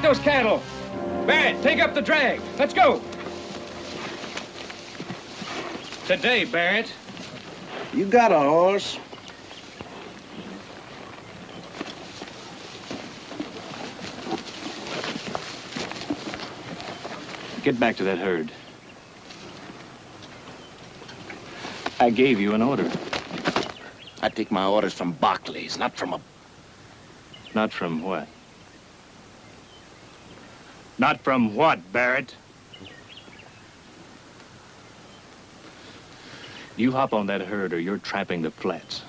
those cattle. Barrett, take up the drag. Let's go. Today, Barrett. You got a horse. Get back to that herd. I gave you an order. I take my orders from Barclays, not from a... Not from what? Not from what, Barrett? You hop on that herd or you're trapping the flats.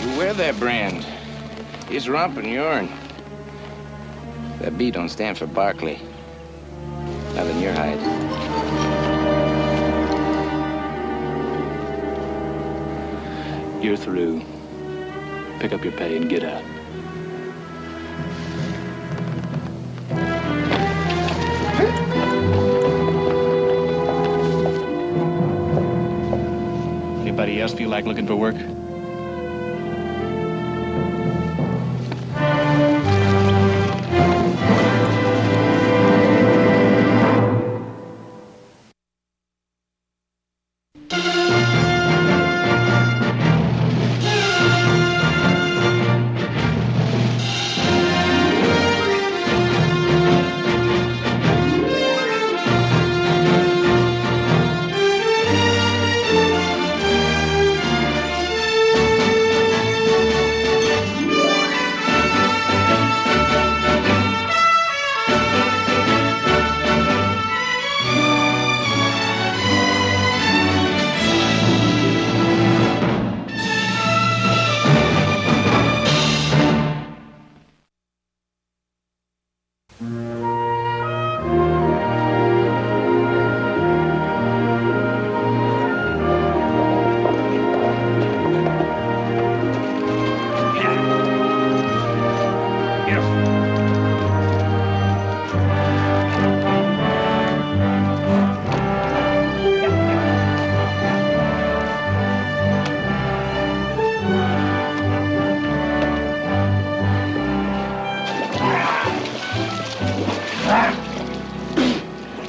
You wear that brand. His rump and yourn. That B don't stand for Barclay. Not in your hide. You're through. Pick up your pay and get out. Anybody else feel like looking for work?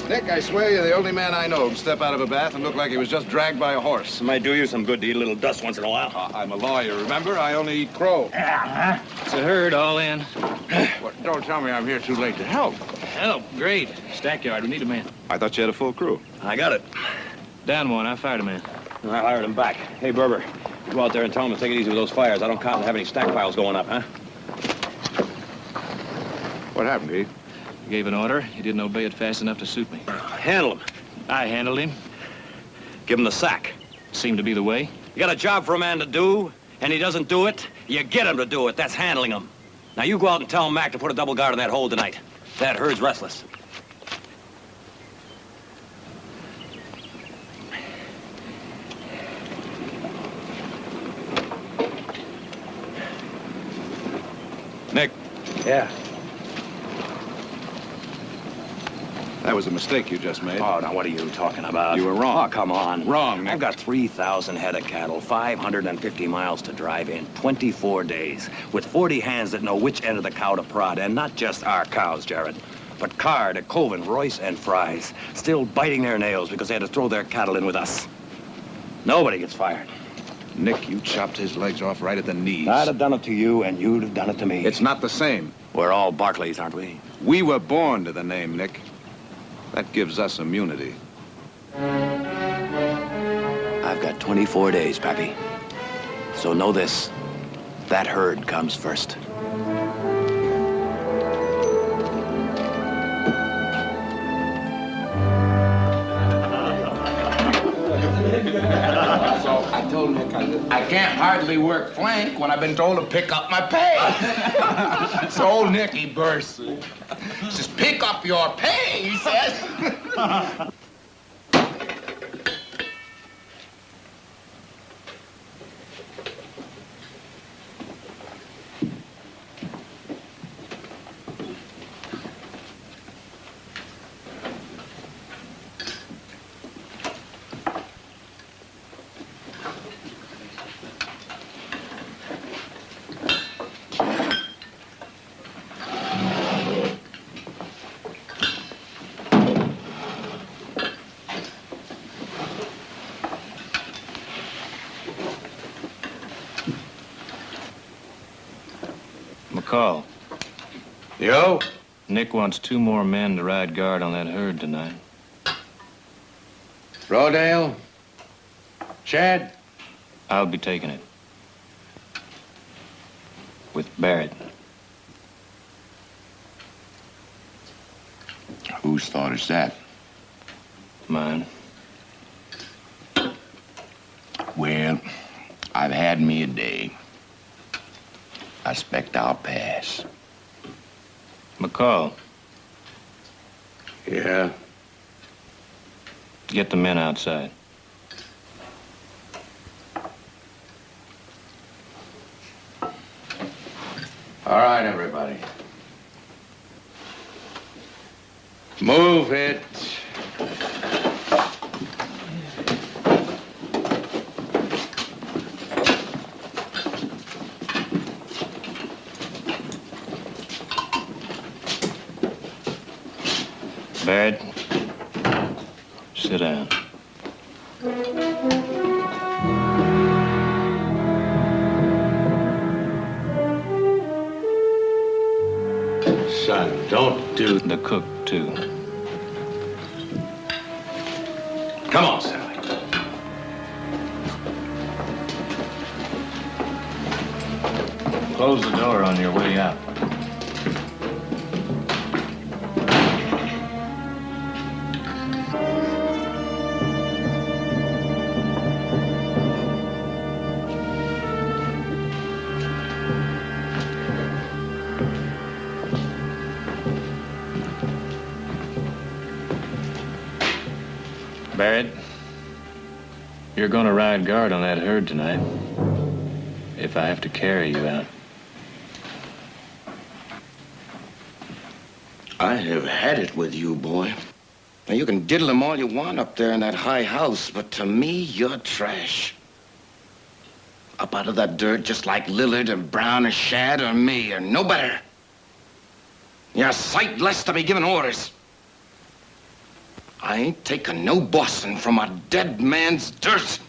Nick, I swear you're the only man I know who can step out of a bath and look like he was just dragged by a horse. It might do you some good to eat a little dust once in a while. I'm a lawyer, remember? I only eat crow. It's a herd all in. What, don't tell me I'm here too late to help. Help, great. Stackyard, we need a man. I thought you had a full crew. I got it. Down one, I fired a man. I hired him back. Hey, Berber, go out there and tell him to take it easy with those fires. I don't count on having any stack piles going up, huh? What happened, Pete? You gave an order. You didn't obey it fast enough to suit me. Handle him. I handled him. Give him the sack. Seemed to be the way. You got a job for a man to do, and he doesn't do it, you get him to do it. That's handling him. Now you go out and tell Mac to put a double guard on that hole tonight. That herd's restless. Nick, Yeah. that was a mistake you just made. Oh, now what are you talking about? You were wrong. Oh, come on. Wrong, Nick. I've got 3,000 head of cattle, 550 miles to drive in, 24 days, with 40 hands that know which end of the cow to prod, and not just our cows, Jared, but Card, Coven, Royce, and Fry's, still biting their nails because they had to throw their cattle in with us. Nobody gets fired. Nick, you chopped his legs off right at the knees. I'd have done it to you, and you'd have done it to me. It's not the same. We're all Barclays, aren't we? We were born to the name, Nick. That gives us immunity. I've got 24 days, Pappy. So know this, that herd comes first. So I told Nick I can't hardly work flank when I've been told to pick up my pay. So old Nick, he bursts. He says, pick up your pay, he says. McCall, Yo? Nick wants 2 more men to ride guard on that herd tonight. Rodale? Chad? I'll be taking it. With Barrett. Whose thought is that? Mine. Well, I've had me a day. I expect I'll pass. McCall, Yeah? get the men outside. All right, everybody. Move it. Barrett, sit down. Son, don't do... The cook, too. Come on, Sally. Close the door on your way out. Barrett, you're gonna ride guard on that herd tonight. If I have to carry you out. I have had it with you, boy. Now, you can diddle him all you want up there in that high house, but to me, you're trash. Up out of that dirt just like Lillard and Brown and Shad or me, or no better. You're a sight less to be giving orders. I ain't taking no bossing from a dead man's dirt.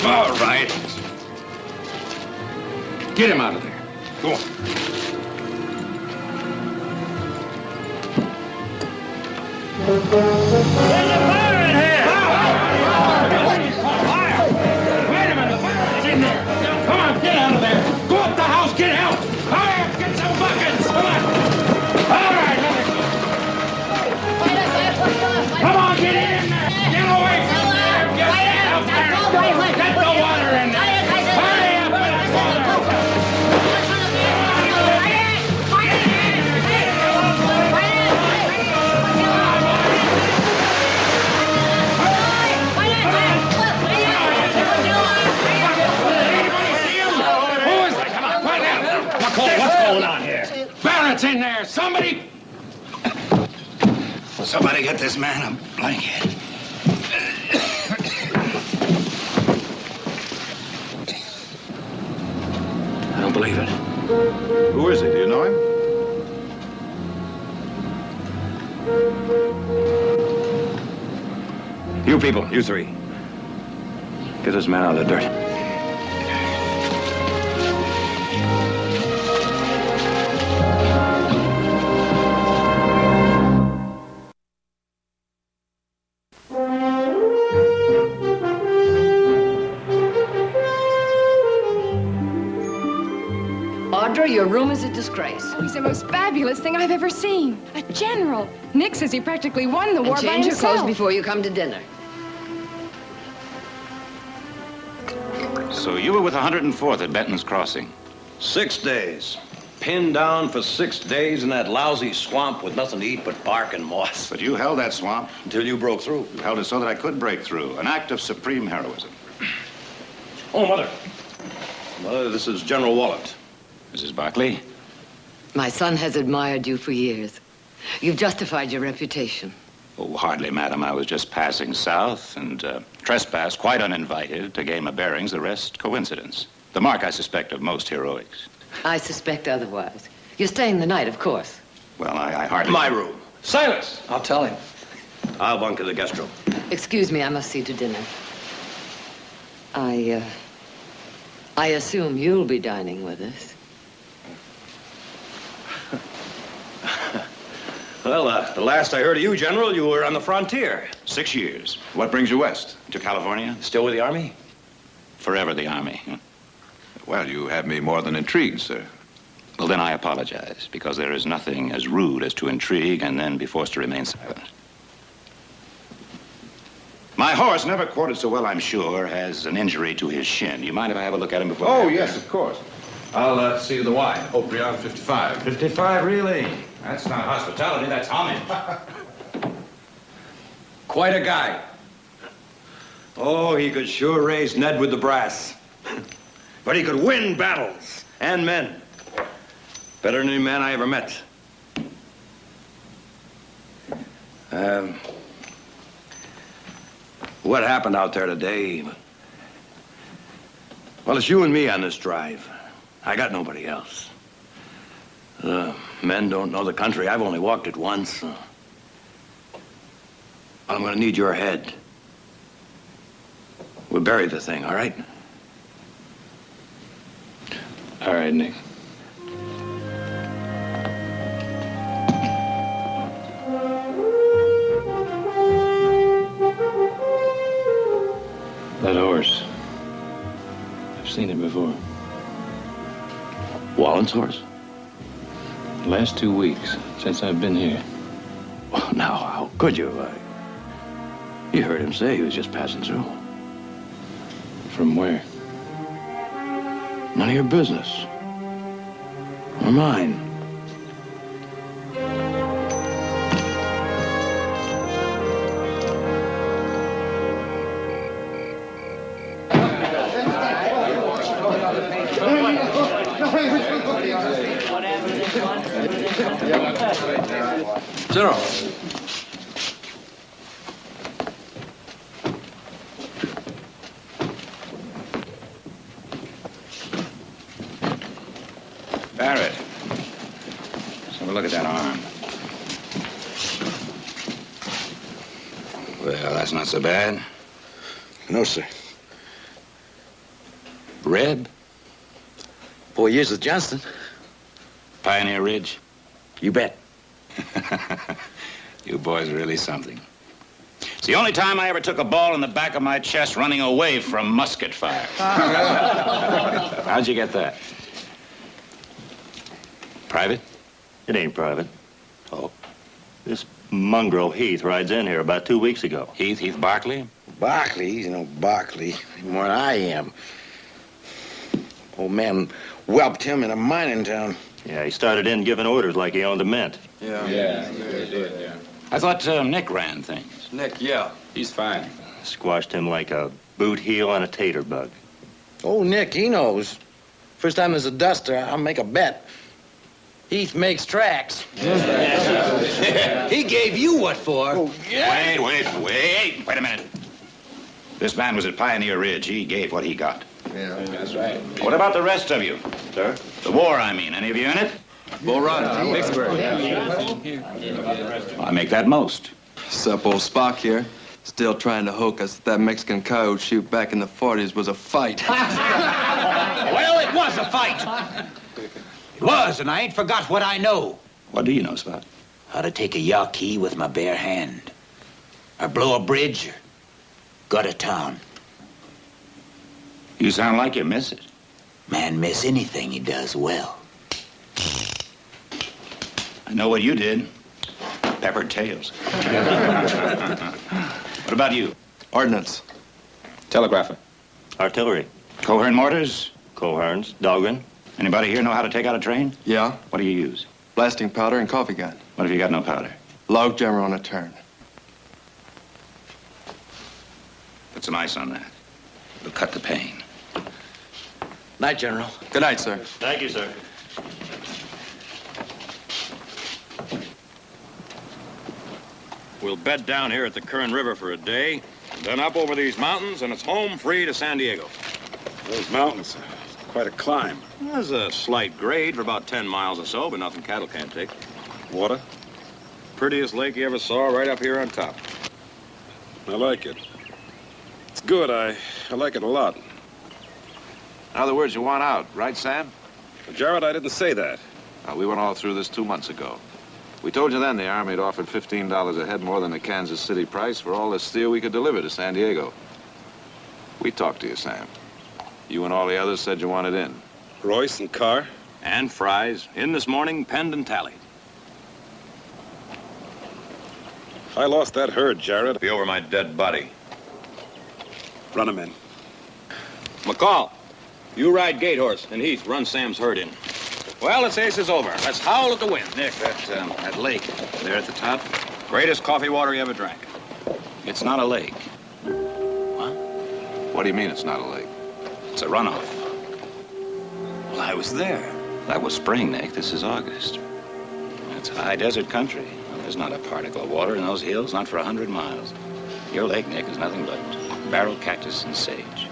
All right. Get him out of there. Go on. Wait a minute, fire is in there. Come on, get out of there. Go up the house, get help. Hurry up, get some buckets. Come on. All right, let me go. Come on, get in there. Get away from there. Get out there. Get the water in there. Hurry up with the water. going on here? Barrett's in there. Somebody. Somebody get this man a blanket. I don't believe it. Who is he? Do you know him? You people, you three. Get this man out of the dirt. Audra, your room is a disgrace. He's the most fabulous thing I've ever seen. A general. Nick says he practically won the war And by change your himself. clothes before you come to dinner. So you were with 104th at Benton's Crossing. 6 days. Pinned down for 6 days in that lousy swamp with nothing to eat but bark and moss. But you held that swamp. Until you broke through. You held it so that I could break through. An act of supreme heroism. Oh, Mother. Mother, this is General Wallet. Mrs. Barkley? My son has admired you for years. You've justified your reputation. Oh, hardly, madam. I was just passing south and trespassed quite uninvited to gain my bearings. The rest, coincidence. The mark, I suspect, of most heroics. I suspect otherwise. You're staying the night, of course. Well, I hardly... My room. Silas. I'll tell him. I'll bunk in the guest room. Excuse me, I must see to dinner. I assume you'll be dining with us. Well, the last I heard of you, General, you were on the frontier. 6 years. What brings you west? To California. Still with the Army? Forever the Army. Well, you have me more than intrigued, sir. Well, then I apologize, because there is nothing as rude as to intrigue and then be forced to remain silent. My horse, never quartered so well, I'm sure, has an injury to his shin. You mind if I have a look at him before? Oh, yes, of course. I'll see you the wine. Oprion 55. 55, really? That's not hospitality, that's homage. Quite a guy. Oh, he could sure raise Ned with the brass. But he could win battles and men. Better than any man I ever met. What happened out there today? Well, it's you and me on this drive. I got nobody else. The men don't know the country. I've only walked it once. Well, I'm gonna need your head. We'll bury the thing, all right? All right, Nick. That horse. I've seen it before. Wallen's horse? The last 2 weeks since I've been here. Well, now, how could you? You heard him say he was just passing through. From where? None of your business. Or mine. General. Barrett. Let's have a look at that arm. Well, that's not so bad. No, sir. Reb? 4 years with Johnston. Pioneer Ridge? You bet. You boys are really something. It's the only time I ever took a ball in the back of my chest running away from musket fire. How'd you get that? Private? It ain't private. Oh. This mongrel Heath rides in here about 2 weeks ago. Heath Barkley? Barkley, you know, Barkley, more than I am. Old man whelped him in a mining town. Yeah, he started in giving orders like he owned a mint. I thought Nick ran things. Nick, yeah. He's fine. Squashed him like a boot heel on a tater bug. Oh, Nick, he knows. First time there's a duster, I'll make a bet. Heath makes tracks. He gave you what for? Wait a minute. This man was at Pioneer Ridge. He gave what he got. Yeah, that's right. What about the rest of you? Sir? The war, I mean. Any of you in it? Bull Run, Vicksburg. I make that most. Sup, old Spock here. Still trying to hook us that Mexican coyote shoot back in the 40s was a fight. Well, it was a fight. It was, and I ain't forgot what I know. What do you know, Spot? How to take a Yaqui with my bare hand. Or blow a bridge, or gut a town. You sound like you miss it. Man miss anything he does well. I know what you did. Peppered tails. What about you? Ordnance. Telegrapher. Artillery. Coherent mortars? Coherns. Dahlgren. Anybody here know how to take out a train? Yeah. What do you use? Blasting powder and coffee gun. What if you got no powder? Log jammer on a turn. Put some ice on that. It'll cut the pain. Night, General. Good night, sir. Thank you, sir. We'll bed down here at the Kern River for a day, then up over these mountains, and it's home free to San Diego. Those mountains, quite a climb. There's a slight grade for about 10 miles or so, but nothing cattle can't take. Water? Prettiest lake you ever saw right up here on top. I like it. It's good. I like it a lot. In other words, you want out, right, Sam? Jared, I didn't say that. We went all through this 2 months ago. We told you then the Army had offered $15 a head more than the Kansas City price for all the steel we could deliver to San Diego. We talked to you, Sam. You and all the others said you wanted in. Royce and Carr? And Fries. In this morning, penned and tallied. I lost that herd, Jared. Be over my dead body. Run him in. McCall, you ride Gate Horse, and Heath, run Sam's herd in. Well, this ace is over. Let's howl at the wind. Nick, that lake there at the top, Greatest coffee water you ever drank. it's not a lake. What do you mean it's not a lake? It's a runoff. Well, I was there. That was spring, Nick. This is August. It's high desert country. Well, there's not a particle of water in those hills, not for 100 miles. Your lake, Nick, is nothing but barrel cactus and sage.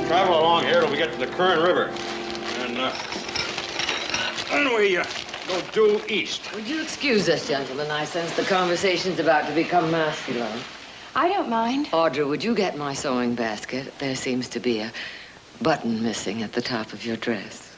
Travel along here till we get to the Kern River. And, then we go due east. Would you excuse us, gentlemen? I sense the conversation's about to become masculine. I don't mind. Audra, would you get my sewing basket? There seems to be a button missing at the top of your dress.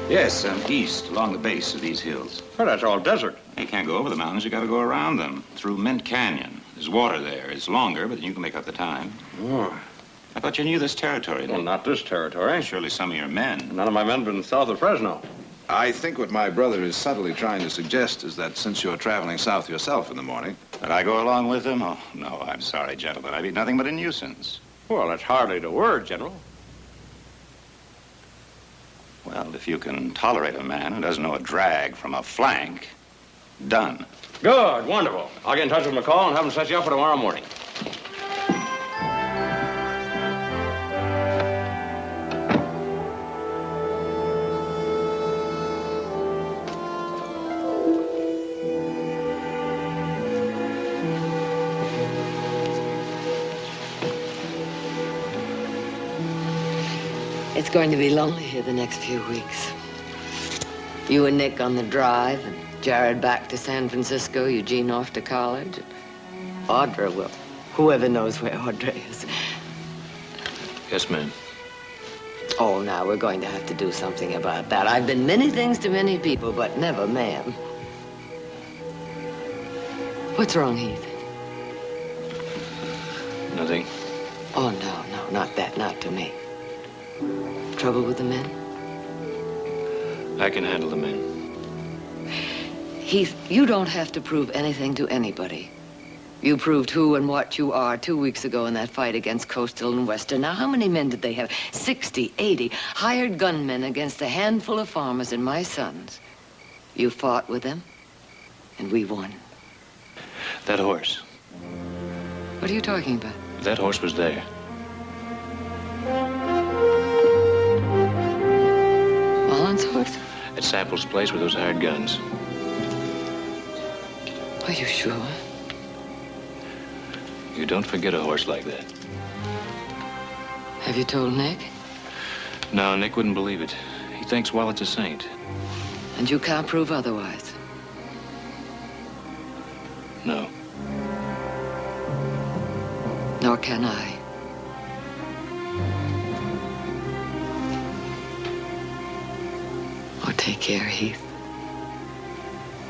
Yes, east, along the base of these hills. Oh, that's all desert. You can't go over the mountains. You got to go around them, through Mint Canyon. There's water there. It's longer, but you can make up the time. Oh. I thought you knew this territory. Well, Nick. not this territory. Surely some of your men. None of my men have been south of Fresno. I think what my brother is subtly trying to suggest is that since you're traveling south yourself in the morning... That I go along with them? Oh, no, I'm sorry, gentlemen. I'd be nothing but a nuisance. Well, that's hardly the word, General. Well, if you can tolerate a man who doesn't know a drag from a flank, done. Good, wonderful. I'll get in touch with McCall and have him set you up for tomorrow morning. It's going to be lonely here the next few weeks. You and Nick on the drive, and Jared back to San Francisco, Eugene off to college. And Audra, well, whoever knows where Audra is. Yes, ma'am. Oh, now we're going to have to do something about that. I've been many things to many people, but never ma'am. What's wrong, Heath? Nothing. Oh, no, not that, not to me. Trouble with the men? I can handle the men. Heath, you don't have to prove anything to anybody. You proved who and what you are 2 weeks ago in that fight against Coastal and Western. Now, how many men did they have? 60, 80 hired gunmen against a handful of farmers and my sons. You fought with them, and we won. That horse. What are you talking about? That horse was there. Mullen's horse? At Sapple's place with those hired guns. Are you sure? You don't forget a horse like that. Have you told Nick? No, Nick wouldn't believe it. He thinks Wallett's a saint. And you can't prove otherwise? No. Nor can I. Oh, take care, Heath.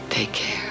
Take care.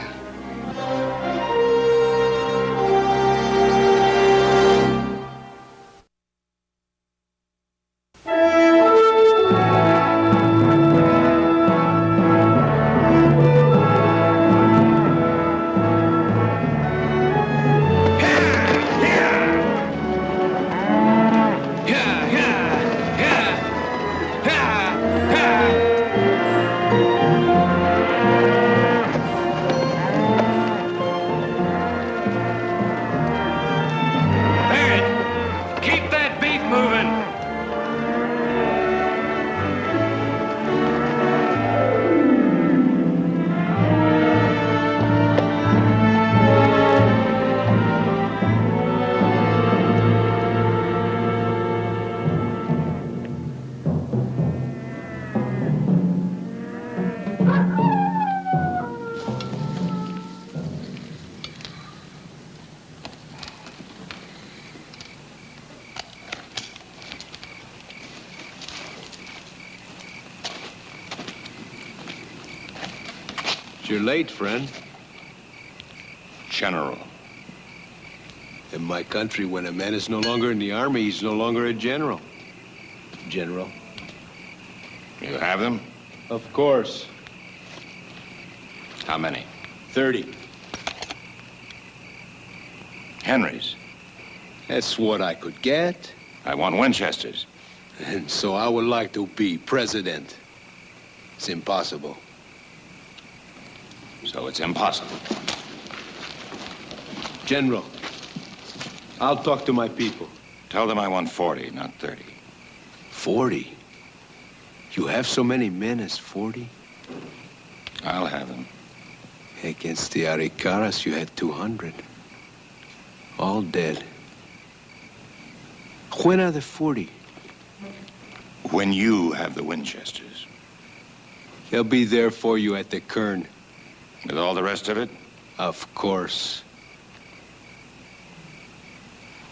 You're late, friend. General. In my country, when a man is no longer in the army, he's no longer a general. General. You have them? Of course. How many? 30. Henrys. That's what I could get. I want Winchesters. And so I would like to be president. It's impossible. So it's impossible. General, I'll talk to my people. Tell them I want 40, not 30. 40? You have so many men as 40? I'll have them. Against the Aricaras, you had 200. All dead. When are the 40? When you have the Winchesters. They'll be there for you at the Kern. With all the rest of it? Of course.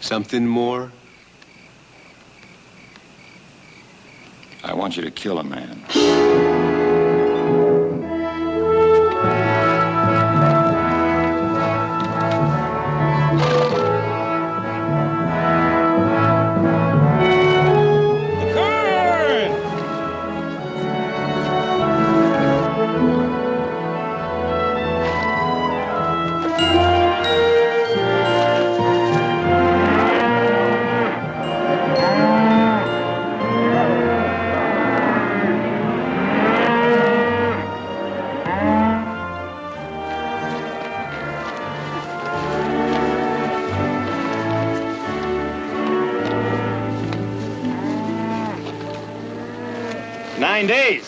Something more? I want you to kill a man.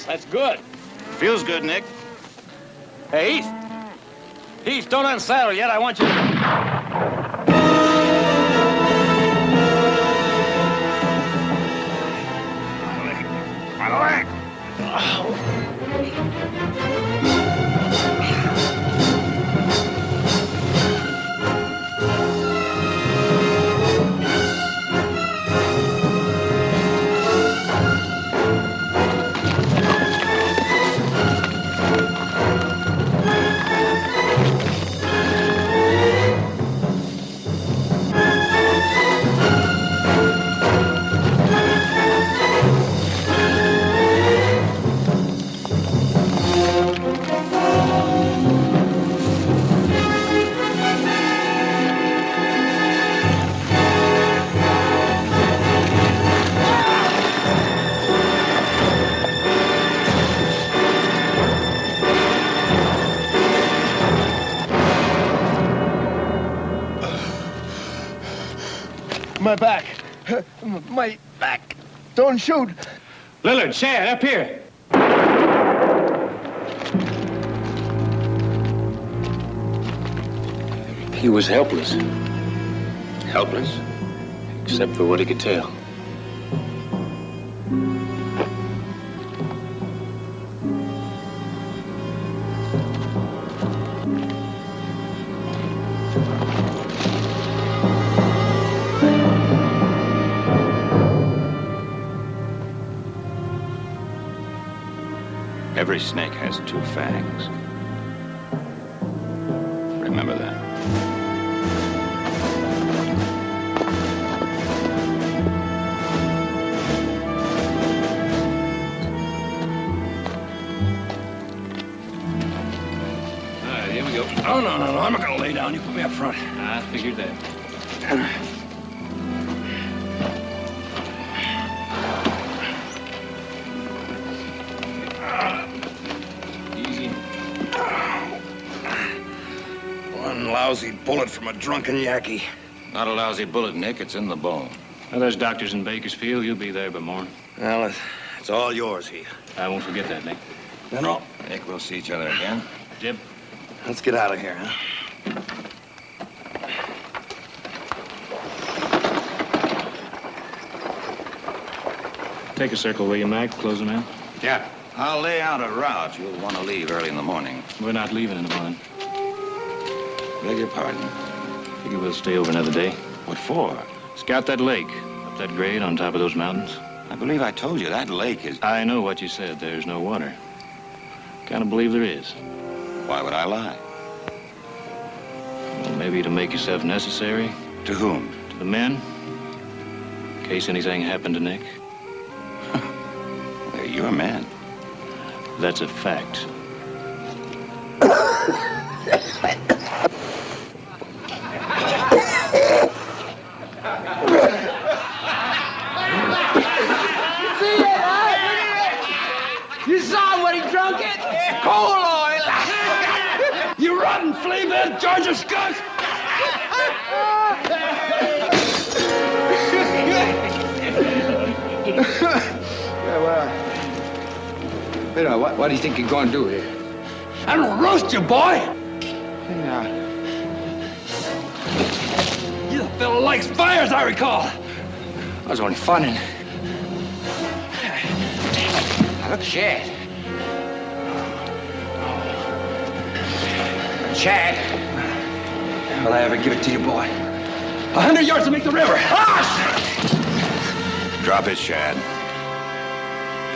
That's good. Feels good, Nick. Hey, Heath. Heath, don't unsaddle yet. I want you to... my back. My back. Don't shoot. Lillard, Shad, up here. He was helpless. Helpless? Except for what he could tell. Every snake has two fangs. Remember that. All right, here we go. Oh, no. I'm not gonna lay down. You put me up front. I figured that. One lousy bullet from a drunken Yankee. Not a lousy bullet, Nick. It's in the bone. Well, there's doctors in Bakersfield. You'll be there by morning. Well, it's all yours, Heath. I won't forget that, Nick. General, Nick, we'll see each other again. Jib. let's get out of here, huh? Take a circle, will you, Mac? Close them in. Yeah. I'll lay out a route. You'll want to leave early in the morning. We're not leaving in the morning. Beg your pardon. Figure we'll stay over another day. What for? Scout that lake. Up that grade on top of those mountains. I believe I told you that lake is... I know what you said. There's no water. Kind of believe there is. Why would I lie? Well, maybe to make yourself necessary. To whom? To the men. In case anything happened to Nick. They're your men. That's a fact. You saw what he drunk it? Coal oil. You rotten flea-bit, Georgia skunk! What do you think you're going to do here? I'm gonna roast you, boy! Yeah. You the fellow likes fire, as I recall. I was only funning. Look, Shad. Chad. Will I ever give it to you, boy? 100 yards to make the river. Ah! Drop it, Shad.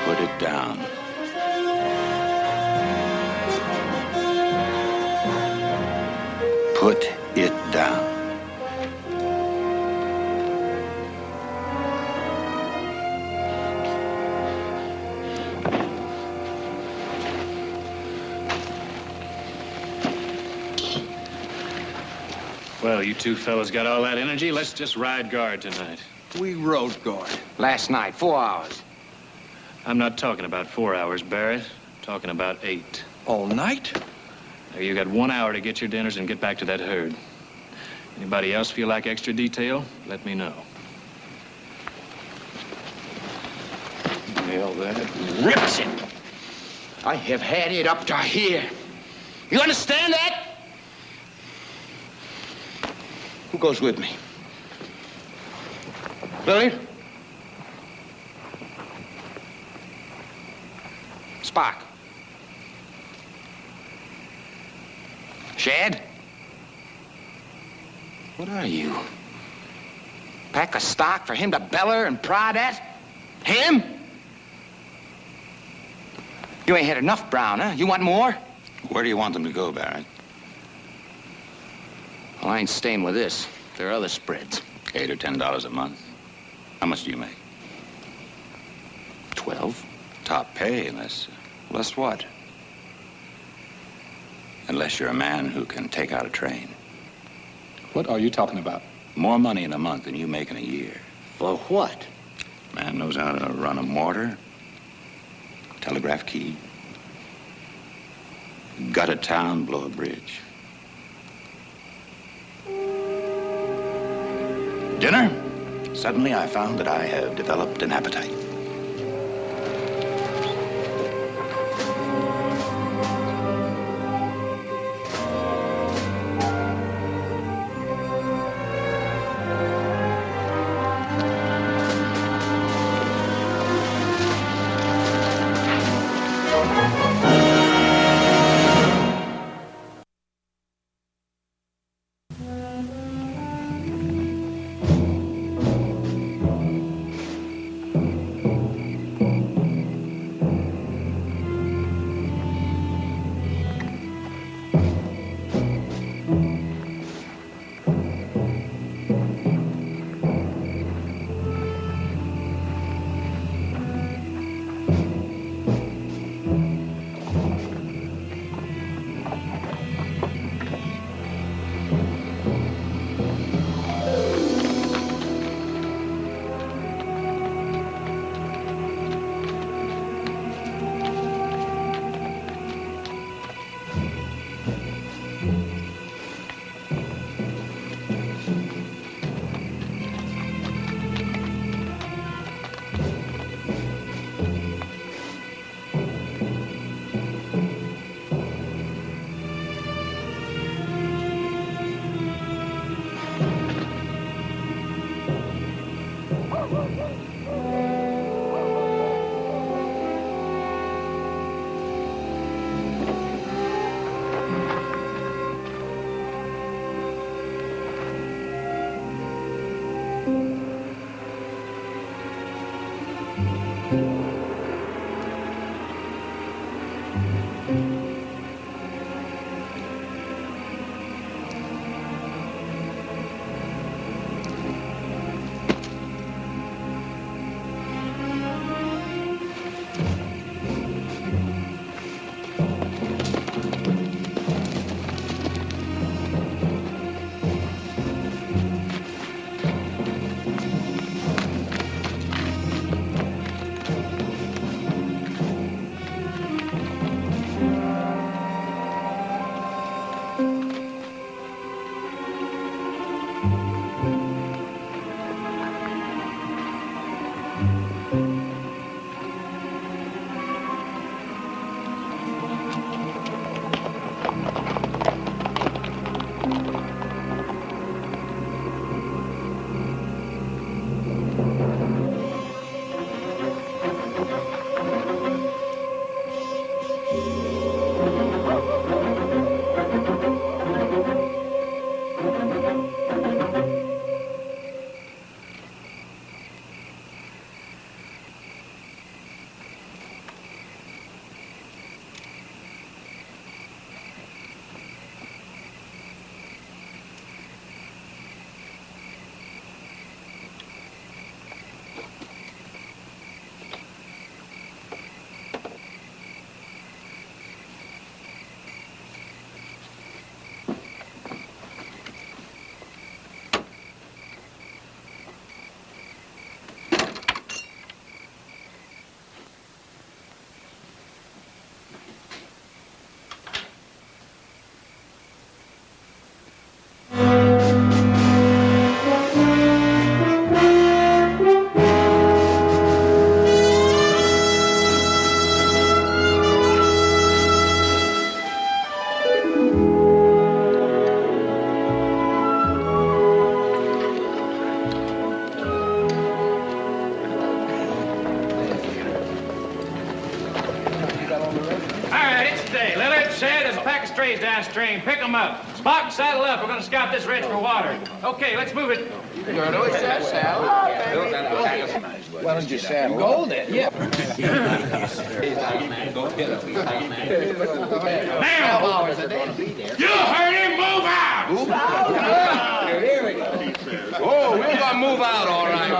Put it down. Put it down. Well, you two fellas got all that energy. Let's just ride guard tonight. We rode guard. Last night, 4 hours. I'm not talking about 4 hours, Barrett. I'm talking about 8. All night? Now, you got 1 hour to get your dinners and get back to that herd. Anybody else feel like extra detail? Let me know. Well, that rips it. I have had it up to here. You understand that? Who goes with me? Billy? Spock? Shad? What are you? Pack of stock for him to beller and prod at? Him? You ain't had enough, Brown, huh? You want more? Where do you want them to go, Barrett? Well, I ain't staying with this. There are other spreads. $8 or $10 a month. How much do you make? 12. Top pay, unless what? Unless you're a man who can take out a train. What are you talking about? More money in a month than you make in a year. For what? Man knows how to run a mortar, telegraph key, gut a town, blow a bridge. Dinner? Suddenly, I found that I have developed an appetite. Downstream, pick them up. Spock, saddle up. We're going to scout this ridge for water. Okay, let's move it. Saddle. Why don't you saddle? Go then. Yeah. Now, you heard him. Move out. Move out? Here we go. Oh, we're going to move out, all right.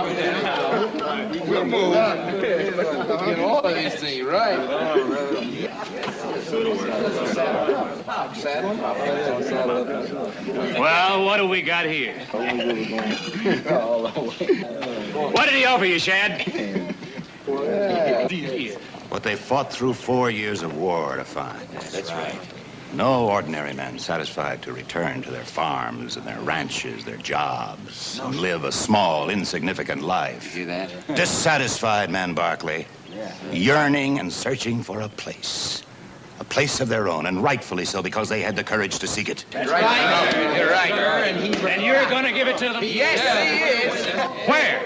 We'll move. Get all of these things right. Well, what do we got here? What did he offer you, Shad? What they fought through 4 years of war to find. That's right. No ordinary men satisfied to return to their farms and their ranches, their jobs, and live a small, insignificant life. You hear that? Dissatisfied men, Barclay, yearning and searching for a place of their own, and rightfully so, because they had the courage to seek it. That's right. You're right. And you're going to give it to them? Yes, he is. Where?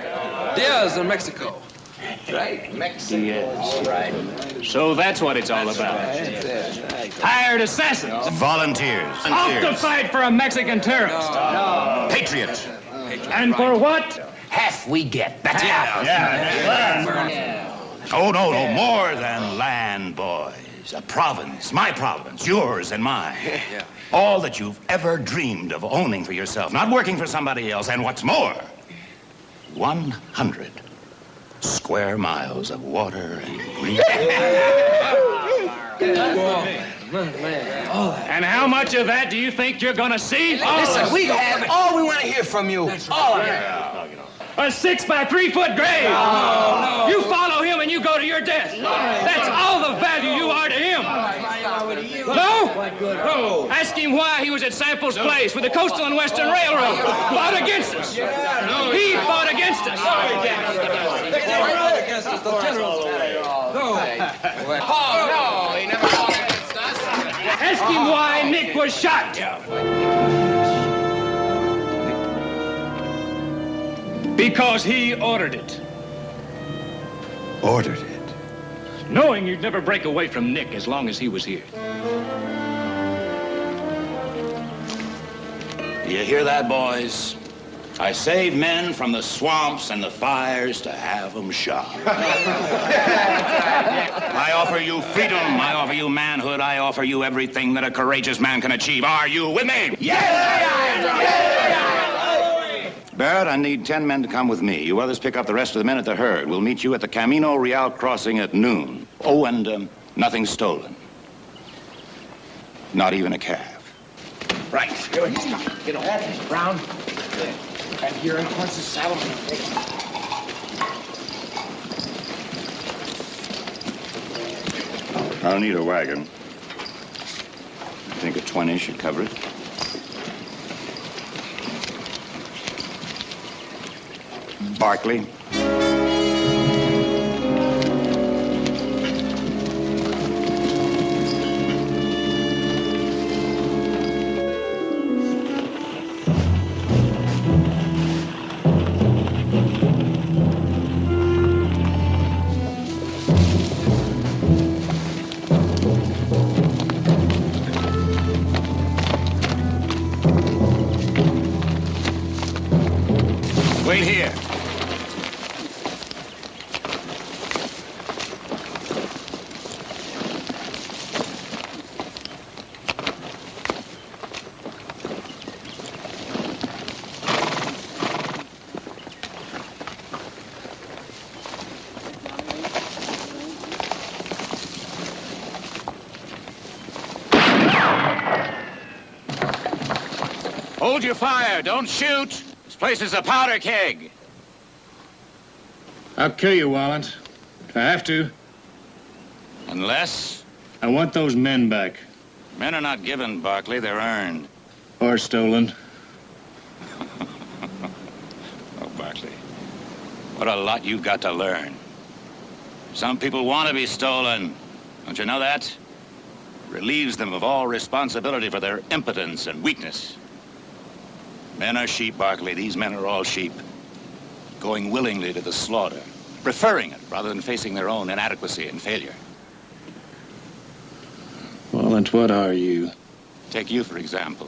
Diaz in Mexico. That's right. Mexico. Right. So that's what it's all about. Hired assassins. Volunteers. Off to fight for a Mexican terrorist. Patriots. And for what? Half we get. That's Oh, no, more than land, boys. A province, my province, yours and mine. All that you've ever dreamed of owning for yourself, not working for somebody else. And what's more, 100 square miles of water and green. And how much of that do you think you're going to see? Listen, we have all we want to hear from you. All of it. A 6 by 3 foot grave. No. You follow him and you go to your death. That's all the value you are to him. No? Ask him why he was at Sample's place with the Coastal and Western Railroad. Fought against us. He fought against us. Oh, no, he never fought against us. Ask him why Nick was shot. Because he ordered it. Ordered it? Knowing you'd never break away from Nick as long as he was here. You hear that, boys? I save men from the swamps and the fires to have them shot. I offer you freedom. I offer you manhood. I offer you everything that a courageous man can achieve. Are you with me? Yes! Barrett, I need 10 men to come with me. You others pick up the rest of the men at the herd. We'll meet you at the Camino Real crossing at noon. Oh, and nothing stolen. Not even a calf. Right. Get on. Brown. And here in front of the saddle. I'll need a wagon. I think a 20 should cover it. Barclay. Wait here. Hold your fire. Don't shoot. This place is a powder keg. I'll kill you, Wallant. If I have to. Unless? I want those men back. Men are not given, Barclay. They're earned. Or stolen. Oh, Barclay. What a lot you've got to learn. Some people want to be stolen. Don't you know that? Relieves them of all responsibility for their impotence and weakness. Men are sheep, Barclay. These men are all sheep. Going willingly to the slaughter. Preferring it rather than facing their own inadequacy and failure. Wallant, what are you? Take you, for example.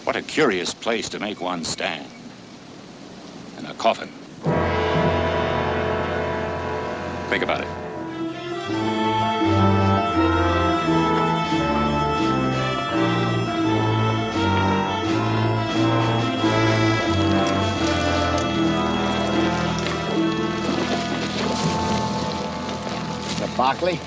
What a curious place to make one stand. In a coffin. Think about it. Barclay?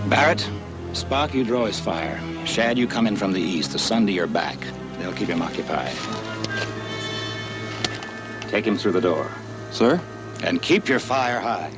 Barrett, Spock, you draw his fire. Shad, you come in from the east, the sun to your back. They'll keep him occupied. Take him through the door. Sir? And keep your fire high.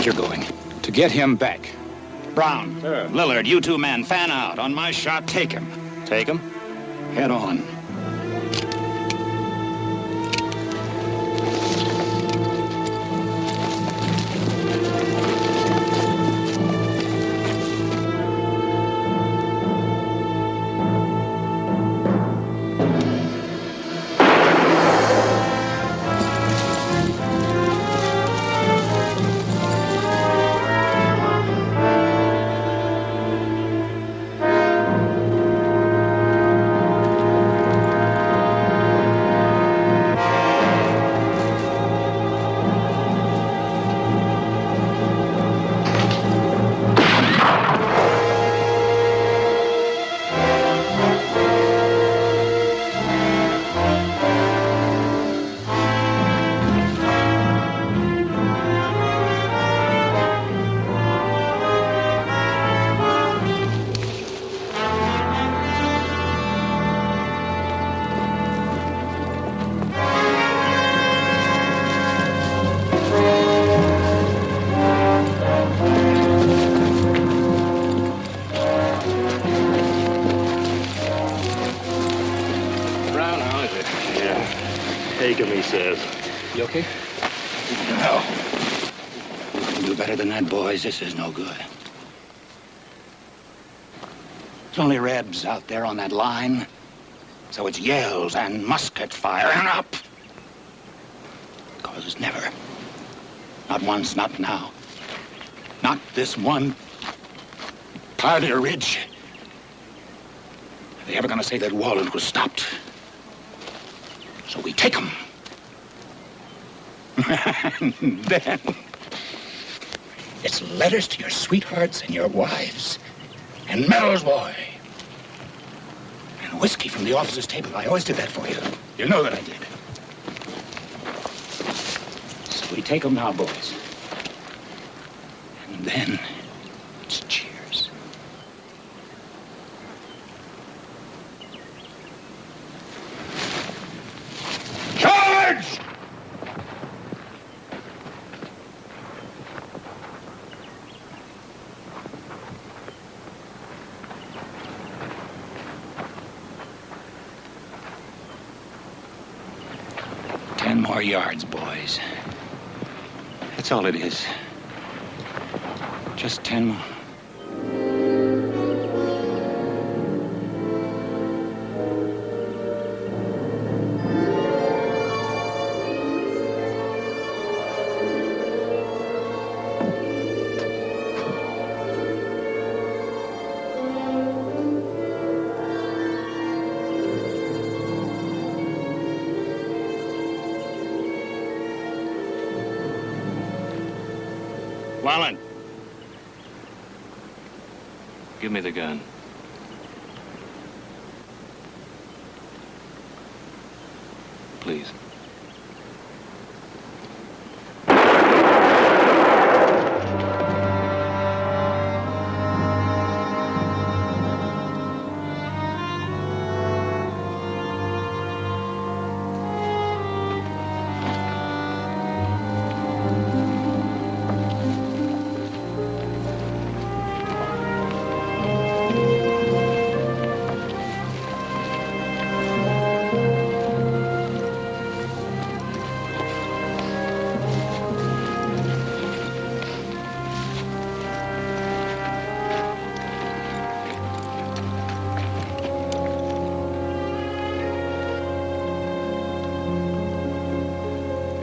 think you're going? To get him back. Brown, Lillard, you two men, fan out. On my shot, take him. Take him? Head on. Take him, he says. You okay? No. We can do better than that, boys. This is no good. It's only Rebs out there on that line. So it's yells and musket fire and up. Because never. Not once, not now. Not this one part of the ridge. Are they ever gonna say that Walden was stopped? So we take them. And then it's letters to your sweethearts and your wives. And medals, boy. And whiskey from the officer's table. I always did that for you. You know that I did. So we take them now, boys. And then it's cheers. Charge! More yards, boys. That's all it is. Just 10 more. Wallen. Give me the gun. Please.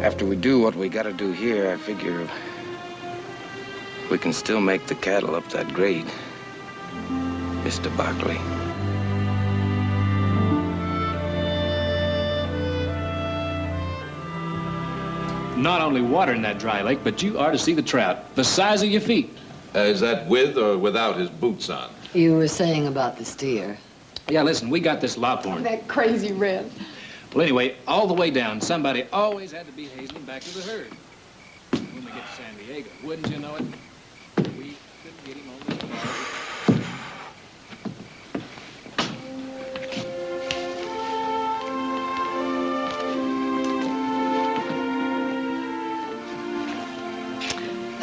After we do what we gotta do here, I figure we can still make the cattle up that grade, Mr. Barkley. Not only water in that dry lake, but you are to see the trout, the size of your feet. Is that with or without his boots on? You were saying about the steer. Yeah, listen, we got this lophorn. That crazy Red. Well, anyway, all the way down, somebody always had to be hastening back to the herd. When we get to San Diego, wouldn't you know it? We couldn't get him on the car.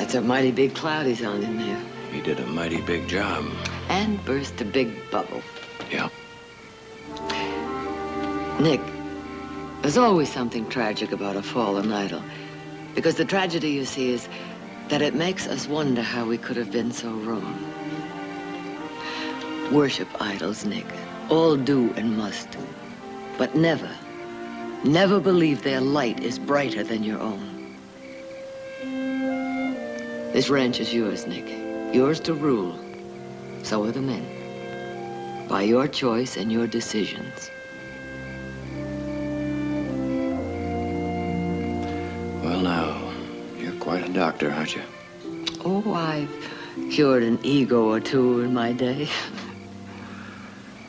That's a mighty big cloud he's on in there. He did a mighty big job. And burst a big bubble. Yeah. Nick, there's always something tragic about a fallen idol. Because the tragedy, you see, is that it makes us wonder how we could have been so wrong. Worship idols, Nick. All do and must. But never, never believe their light is brighter than your own. This ranch is yours, Nick. Yours to rule. So are the men. By your choice and your decisions. Well, now, you're quite a doctor, aren't you? Oh, I've cured an ego or two in my day.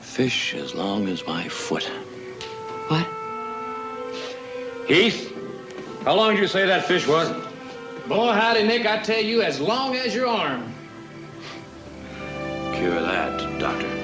Fish as long as my foot. What? Heath, how long did you say that fish was? Boy, howdy, Nick, I tell you, as long as your arm. Cure that, doctor.